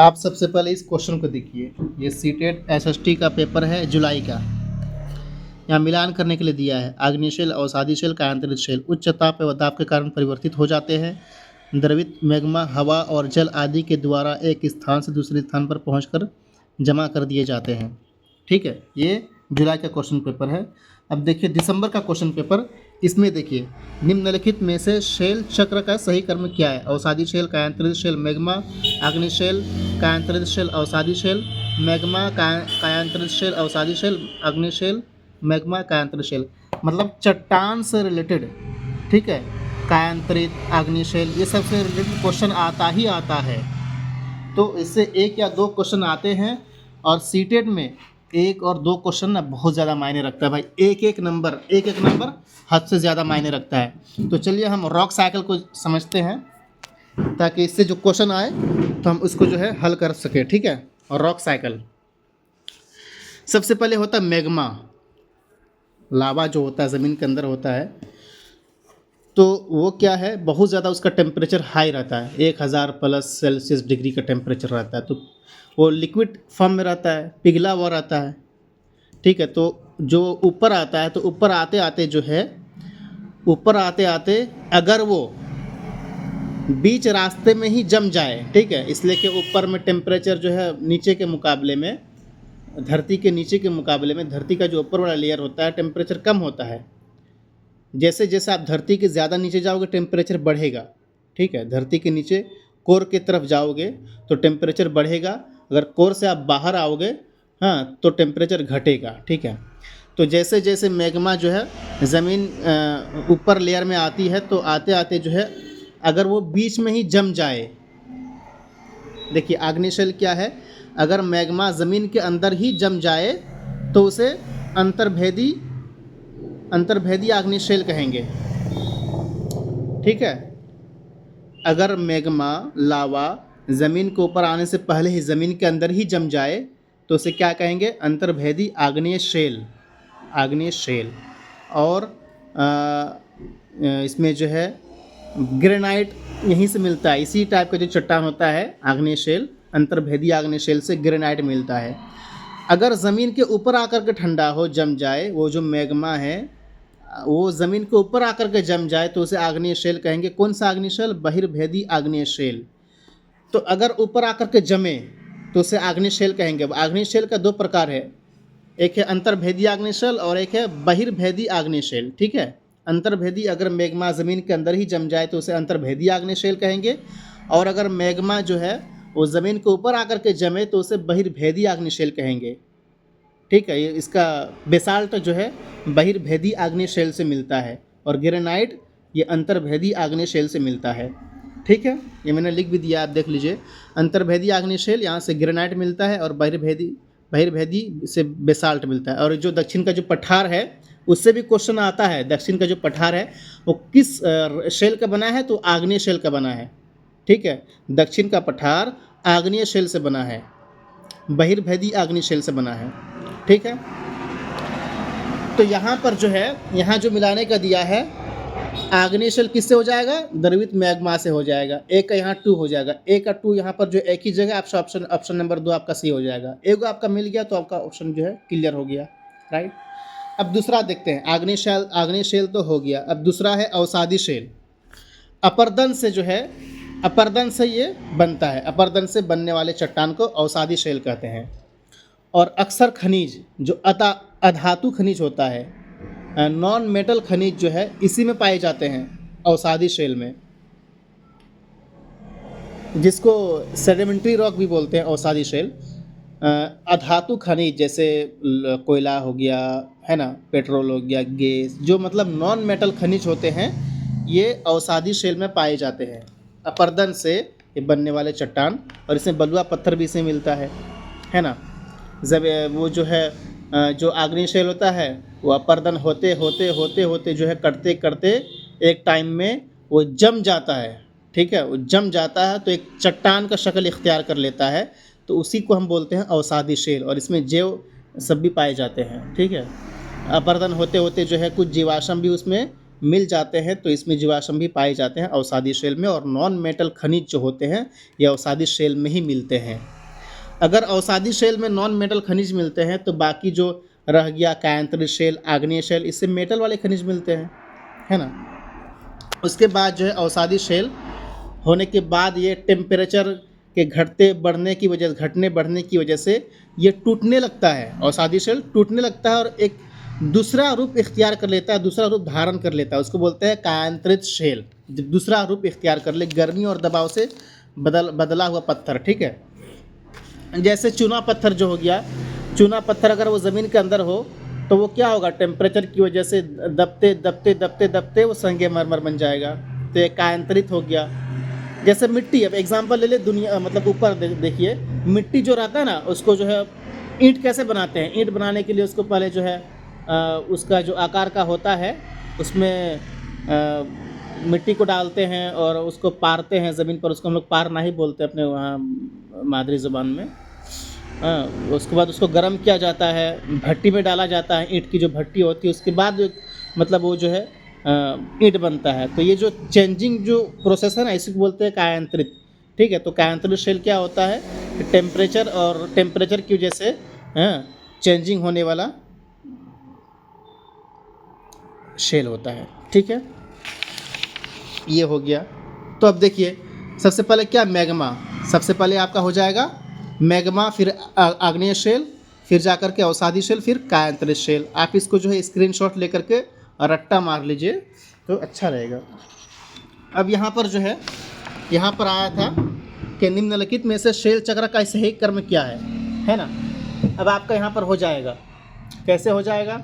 आप सबसे पहले इस क्वेश्चन को देखिए। ये सीटेट एसएसटी का पेपर है जुलाई का। यहाँ मिलान करने के लिए दिया है। अग्निशैल, अवसादी शैल, कायांतरित शैल उच्च ताप एवं दाब के कारण परिवर्तित हो जाते हैं। द्रवित मैग्मा हवा और जल आदि के द्वारा एक स्थान से दूसरे स्थान पर पहुंचकर जमा कर दिए जाते हैं। ठीक है, ये जुलाई का क्वेश्चन पेपर है। अब देखिए दिसंबर का क्वेश्चन पेपर। इसमें देखिए निम्नलिखित में से शैल चक्र का सही क्रम क्या है? अवसादी शैल, कायांतरित शैल, मैग्मा, अग्निशैल, कायांतरित शैल, अवसादी शैल, मैग्मा, कायांतरित शैल, अवसादी शैल, अग्निशैल, मैग्मा, कायांतरित शैल। मतलब चट्टान से रिलेटेड, ठीक है, कायांतरित, अग्निशैल, ये सबसे रिलेटेड क्वेश्चन आता ही आता है। तो इससे एक या दो क्वेश्चन आते हैं और सीटेट में एक और दो क्वेश्चन ना बहुत ज़्यादा मायने रखता है भाई। एक एक नंबर हद से ज़्यादा मायने रखता है। तो चलिए हम रॉक साइकिल को समझते हैं ताकि इससे जो क्वेश्चन आए तो हम उसको जो है हल कर सके। ठीक है, और रॉक साइकिल सबसे पहले होता है मैग्मा। लावा जो होता है ज़मीन के अंदर होता है, तो वो क्या है, बहुत ज़्यादा उसका टेम्परेचर हाई रहता है, 1000 प्लस सेल्सियस डिग्री का टेम्परेचर रहता है। तो वो लिक्विड फॉर्म में रहता है, पिघला हुआ रहता है। ठीक है, तो जो ऊपर आता है तो ऊपर आते आते जो है, ऊपर आते आते अगर वो बीच रास्ते में ही जम जाए, ठीक है, इसलिए कि ऊपर में टेम्परेचर जो है नीचे के मुकाबले में, धरती के नीचे के मुकाबले में धरती का जो ऊपर वाला लेयर होता है टेम्परेचर कम होता है। जैसे जैसे आप धरती के ज़्यादा नीचे जाओगे टेम्परेचर बढ़ेगा। ठीक है, धरती के नीचे कोर की तरफ जाओगे तो टेम्परेचर बढ़ेगा, अगर कोर से आप बाहर आओगे हाँ तो टेम्परेचर घटेगा। ठीक है, तो जैसे जैसे मैग्मा जो है ज़मीन ऊपर लेयर में आती है तो आते आते जो है अगर वो बीच में ही जम जाए, देखिए आग्नेयशैल क्या है, अगर मैग्मा ज़मीन के अंदर ही जम जाए तो उसे अंतर्भेदी आग्नेयशैल कहेंगे। ठीक है, अगर मैग्मा लावा ज़मीन के ऊपर आने से पहले ही ज़मीन के अंदर ही जम जाए तो उसे क्या कहेंगे? अंतर्भेदी आग्नेयशैल। और इसमें जो है ग्रेनाइट यहीं से मिलता है, इसी टाइप का जो चट्टान होता है आग्नेयशैल, अंतर्भेदी आग्नेयशैल से ग्रेनाइट मिलता है। अगर ज़मीन के ऊपर आकर के ठंडा हो जम जाए, वो जो मैग्मा है वो ज़मीन के ऊपर आकर के जम जाए तो उसे आग्नेयशैल कहेंगे। कौन सा आग्नेयशैल? बहिर्भेदी आग्नेयशैल। तो अगर ऊपर आकर के जमे तो उसे आग्नेयशैल कहेंगे। आग्नेयशैल का दो प्रकार है, एक है अंतर्भेदी आग्नेयशैल और एक है बहिर्भेदी आग्नेयशैल। ठीक है, अंतर्भेदी अगर मैग्मा ज़मीन के अंदर ही जम जाए तो उसे अंतर्भेदी आग्नेयशैल कहेंगे, और अगर मैग्मा जो है वो ज़मीन के ऊपर आकर के जमे तो उसे बहिर्भेदी आग्नेयशैल कहेंगे। ठीक है, ये इसका बेसाल्ट जो है बहिर्भेदी आग्नेयशैल से मिलता है और ग्रेनाइट ये अंतर्भेदी आग्नेयशैल से मिलता है। ठीक है, ये मैंने लिख भी दिया, आप देख लीजिए। अंतर्भेदी आग्नेयशैल यहाँ से ग्रेनाइट मिलता है और बहिर्भेदी से बेसाल्ट मिलता है। और जो दक्षिण का जो पठार है उससे भी क्वेश्चन आता है। दक्षिण का जो पठार है वो किस शैल का बना है? तो आग्नेय शैल का बना है। ठीक है, दक्षिण का पठार आग्नेय शैल से बना है, बहिर्भेदी आग्नेय शैल से बना है। ठीक है, तो यहाँ पर जो है, यहाँ जो मिलाने का दिया है, आग्नेयशैल किससे हो जाएगा? द्रवित मैग्मा से हो जाएगा। एक का यहाँ 2 हो जाएगा, एक का 2 यहाँ पर जो एक ही जगह, आपका ऑप्शन नंबर 2 आपका सही हो जाएगा। एक आपका मिल गया तो आपका ऑप्शन जो है क्लियर हो गया। राइट, अब दूसरा देखते हैं। आग्नेयशैल तो हो गया, अब दूसरा है अवसादी शैल। अपरदन से जो है, अपरदन से ये बनता है, अपरदन से बनने वाले चट्टान को अवसादी शैल कहते हैं। और अक्सर खनिज जो अधातु खनिज होता है, नॉन मेटल खनिज जो है इसी में पाए जाते हैं, अवसादी शैल में, जिसको सेडिमेंट्री रॉक भी बोलते हैं। अवसादी शैल अधातु खनिज जैसे कोयला हो गया, है ना, पेट्रोल हो गया, गैस, जो मतलब नॉन मेटल खनिज होते हैं ये अवसादी शैल में पाए जाते हैं। अपरदन से ये बनने वाले चट्टान, और इसमें बलुआ पत्थर भी इसमें मिलता है ना। जब वो जो है जो आग्नेयशैल होता है वो अपरदन होते होते होते होते जो है करते करते एक टाइम में वो जम जाता है। ठीक है, वो जम जाता है तो एक चट्टान का शक्ल इख्तियार कर लेता है, तो उसी को हम बोलते हैं अवसादी शैल। और इसमें जैव सब भी पाए जाते हैं। ठीक है, अपरदन होते होते जो है कुछ जीवाश्म भी उसमें मिल जाते हैं तो इसमें जीवाश्म भी पाए जाते हैं अवसादी शेल में, और नॉन मेटल खनिज जो होते हैं ये अवसादी शेल में ही मिलते हैं। अगर अवसादी शेल में नॉन मेटल खनिज मिलते हैं तो बाकी जो रह गया कायांतरित शेल, आग्नेय शेल, इससे मेटल वाले खनिज मिलते हैं, है ना। उसके बाद जो है अवसादी शेल होने के बाद ये टेम्परेचर के घटने बढ़ने की वजह से ये टूटने लगता है, अवसादी शेल टूटने लगता है और एक दूसरा रूप इख्तियार कर लेता है, दूसरा रूप धारण कर लेता है, उसको बोलते हैं कायांतरित शेल। जब दूसरा रूप इख्तियार कर ले, गर्मी और दबाव से बदला हुआ पत्थर, ठीक है। जैसे चूना पत्थर जो हो गया, चूना पत्थर अगर वो ज़मीन के अंदर हो तो वो क्या होगा, टेम्परेचर की वजह से दबते दबते दबते दबते वो संगमरमर बन जाएगा, तो ये कायांतरित हो गया। जैसे मिट्टी, अब एग्जांपल ले ले दुनिया, मतलब ऊपर देखिए मिट्टी जो रहता है ना, उसको जो है ईंट कैसे बनाते हैं, ईंट बनाने के लिए उसको पहले जो है उसका जो आकार का होता है उसमें मिट्टी को डालते हैं और उसको पारते हैं ज़मीन पर, उसको हम लोग पारना ही बोलते हैं अपने वहाँ मादरी ज़ुबान में। उसके बाद उसको गर्म किया जाता है, भट्टी में डाला जाता है, ईंट की जो भट्टी होती है, उसके बाद मतलब वो जो है ईंट बनता है। तो ये जो चेंजिंग जो प्रोसेस है ना, इसी को बोलते हैं कायांतरित, ठीक है। तो कायांतरित शेल क्या होता है, टेम्परेचर की वजह से चेंजिंग होने वाला शेल होता है, ठीक है। ये हो गया। तो अब देखिए सबसे पहले क्या, मैग्मा, सबसे पहले आपका हो जाएगा मैग्मा, फिर आग्नेय शेल, फिर जाकर के अवसादी शेल, फिर कायांतरित शेल। आप इसको जो है स्क्रीनशॉट लेकर के रट्टा मार लीजिए तो अच्छा रहेगा। अब यहाँ पर जो है, यहाँ पर आया था कि निम्नलिखित में से शेल चक्र का सही क्रम क्या है ना। अब आपका यहाँ पर हो जाएगा, कैसे हो जाएगा,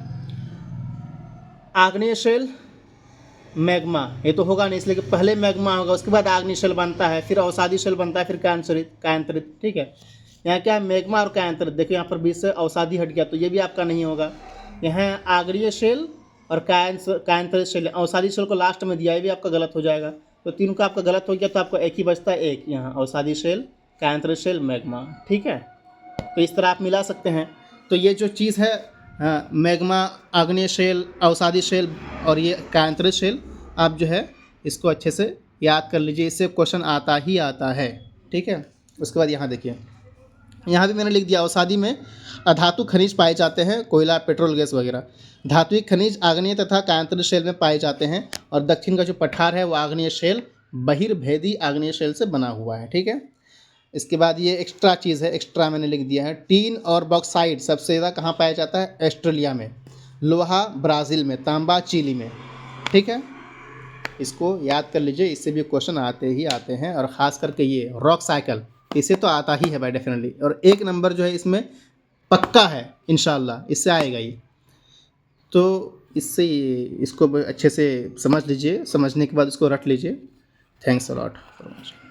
आग्नेय शेल, मैग्मा, ये तो होगा नहीं इसलिए कि पहले मैग्मा होगा, उसके बाद आग्नेय शेल बनता है, फिर अवसादी शेल बनता है, फिर कायांतरित, ठीक है। यहाँ क्या है, मैग्मा और कायांतरित। देखिए यहाँ पर बीच से अवसादी हट गया तो ये भी आपका नहीं होगा। यहाँ आग्नेय शेल और कायांतरित शेल, अवसादी शेल को लास्ट में दिया, ये भी आपका गलत हो जाएगा। तो तीनों का आपका गलत हो गया, तो आपको एक ही बचता है, एक यहाँ अवसादी शेल, कायांतरित शेल, मैग्मा, ठीक है। तो इस तरह आप मिला सकते हैं। तो ये जो चीज़ है, मैग्मा, आग्नेय शेल, अवसादी शेल और ये कायांतरित शेल, आप जो है इसको अच्छे से याद कर लीजिए, इससे क्वेश्चन आता ही आता है, ठीक है। उसके बाद यहाँ देखिए, यहाँ भी मैंने लिख दिया, अवसादी में अधातु खनिज पाए जाते हैं, कोयला, पेट्रोल, गैस वगैरह। धात्विक खनिज आग्नेय तथा कायांतरित शेल में पाए जाते हैं, और दक्षिण का जो पठार है वो आग्नेय शेल, बहिर्भेदी आग्नेय शेल से बना हुआ है, ठीक है। इसके बाद ये एक्स्ट्रा चीज़ है, एक्स्ट्रा मैंने लिख दिया है, टीन और बॉक्साइट सबसे ज़्यादा कहाँ पाया जाता है, ऑस्ट्रेलिया में, लोहा ब्राज़ील में, तांबा चिली में, ठीक है। इसको याद कर लीजिए, इससे भी क्वेश्चन आते ही आते हैं, और ख़ास करके ये रॉक साइकिल, इसे तो आता ही है भाई डेफिनेटली, और एक नंबर जो है इसमें पक्का है इंशाल्लाह, इससे आएगा ही। तो इससे इसको अच्छे से समझ लीजिए, समझने के बाद इसको रट लीजिए। Thanks a lot for watching.